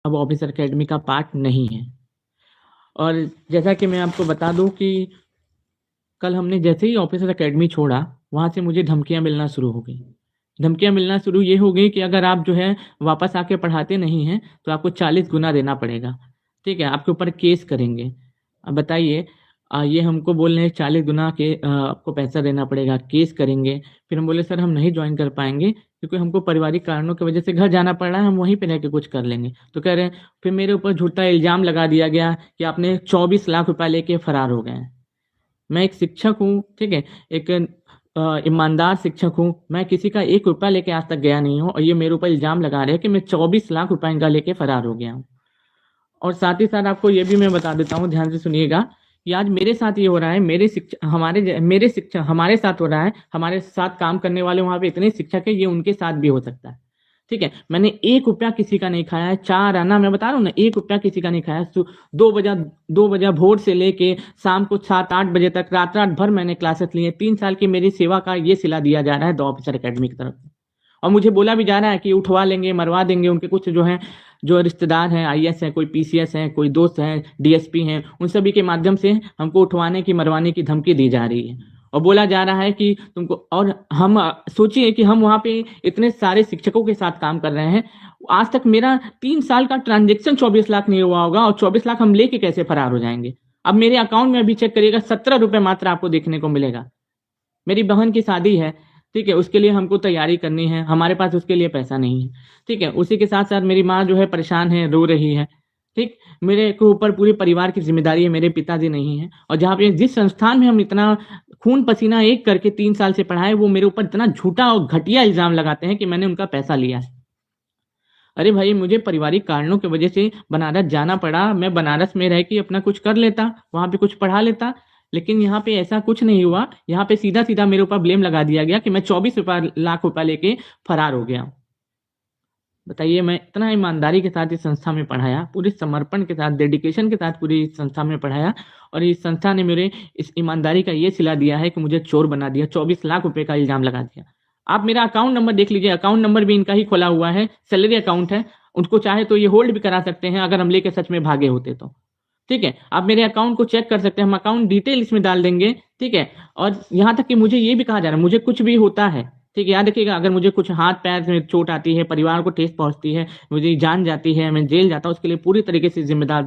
अब officer academy का part नहीं है। और जैसा कि मैं आपको बता दूं कि कल हमने जैसे ही ऑफिसर अकेडमी छोड़ा, वहाँ से मुझे धमकियाँ मिलना शुरू हो गई। धमकियाँ मिलना शुरू ये हो गई कि अगर आप जो है वापस आके पढ़ाते नहीं हैं तो आपको 40 गुना देना पड़ेगा, ठीक है, आपके ऊपर केस करेंगे। अब बताइए, ये हमको बोल रहे हैं 40 गुना के आपको पैसा देना पड़ेगा, केस करेंगे। फिर हम बोले सर हम नहीं ज्वाइन कर पाएंगे क्योंकि हमको पारिवारिक कारणों की वजह से घर जाना पड़ रहा है, हम वहीं पे रह के कुछ कर लेंगे। तो कह रहे हैं, फिर मेरे ऊपर झूठा इल्जाम लगा दिया गया कि आपने 24 लाख रुपए लेके फरार हो गए हैं। मैं एक शिक्षक हूँ, ठीक है, एक ईमानदार शिक्षक हूँ, मैं किसी का 1 रुपया लेके आज तक गया नहीं हूँ और ये मेरे ऊपर इल्जाम लगा रहे हैं कि मैं 24 लाख रुपए इनका लेके फरार हो गया हूँ। और साथ ही साथ आपको ये भी मैं बता देता हूँ, ध्यान से सुनिएगा, कि आज मेरे साथ ये हो रहा है, मेरे शिक्षक हमारे साथ हो रहा है, हमारे साथ काम करने वाले वहां पे इतने शिक्षक है, ये उनके साथ भी हो सकता है। ठीक है, मैंने 1 रुपया किसी का नहीं खाया है, 4 आना, मैं बता रहा हूँ ना, 1 रुपया किसी का नहीं खाया है। 2 बजे भोर से लेके शाम को 7-8 बजे तक रात रात भर मैंने क्लासेस ली है। 3 साल की मेरी सेवा का ये सिला दिया जा रहा है द ऑफिसर अकेडमी की तरफ से। और मुझे बोला भी जा रहा है कि उठवा लेंगे, मरवा देंगे, उनके कुछ जो है जो रिश्तेदार हैं, आईएएस हैं, कोई पीसीएस हैं, कोई दोस्त हैं, डीएसपी हैं, उन सभी के माध्यम से हमको उठवाने की, मरवाने की धमकी दी जा रही है। और बोला जा रहा है कि तुमको, और हम सोचिए कि हम वहाँ पे इतने सारे शिक्षकों के साथ काम कर रहे हैं, आज तक मेरा 3 साल का ट्रांजेक्शन 24 लाख नहीं हुआ होगा, और 24 लाख हम लेके कैसे फरार हो जाएंगे। अब मेरे अकाउंट में अभी चेक करिएगा, 17 रुपए मात्र आपको देखने को मिलेगा। मेरी बहन की शादी है, ठीक है, उसके लिए हमको तैयारी करनी है, हमारे पास उसके लिए पैसा नहीं है, ठीक है। उसी के साथ साथ मेरी माँ जो है परेशान है, रो रही है, ठीक। मेरे के ऊपर पूरे परिवार की जिम्मेदारी है, मेरे पिताजी नहीं है, और जहाँ पे जिस संस्थान में हम इतना खून पसीना एक करके 3 साल से पढ़ाए, वो मेरे ऊपर इतना झूठा और घटिया इल्जाम लगाते हैं कि मैंने उनका पैसा लिया है। अरे भाई, मुझे पारिवारिक कारणों की वजह से बनारस जाना पड़ा, मैं बनारस में रह के अपना कुछ कर लेता, वहां पे कुछ पढ़ा लेता, लेकिन यहाँ पे ऐसा कुछ नहीं हुआ। यहाँ पे सीधा सीधा मेरे ऊपर ब्लेम लगा दिया गया कि मैं 24 लाख रुपए लेके फरार हो गया। बताइए, मैं इतना ईमानदारी के साथ इस संस्था में पढ़ाया, पूरे समर्पण के साथ, डेडिकेशन के साथ पूरी इस संस्था में पढ़ाया, और इस संस्था ने मेरे इस ईमानदारी का ये सिला दिया है कि मुझे चोर बना दिया, 24 लाख रुपए का इल्जाम लगा दिया। आप मेरा अकाउंट नंबर देख लीजिए, अकाउंट नंबर भी इनका ही खोला हुआ है, सैलरी अकाउंट है, उनको चाहे तो ये होल्ड भी करा सकते हैं अगर हम लेके सच में भागे होते तो, ठीक है। आप मेरे अकाउंट को चेक कर सकते हैं, हम अकाउंट डिटेल इसमें डाल देंगे, ठीक है। और यहाँ तक कि मुझे ये भी कहा जा रहा है, मुझे कुछ भी होता है, ठीक है, याद रखिएगा, अगर मुझे कुछ हाथ पैर में चोट आती है, परिवार को ठेस पहुंचती है, मुझे जान जाती है, मैं जेल जाता हूँ, उसके लिए पूरी तरीके से जिम्मेदार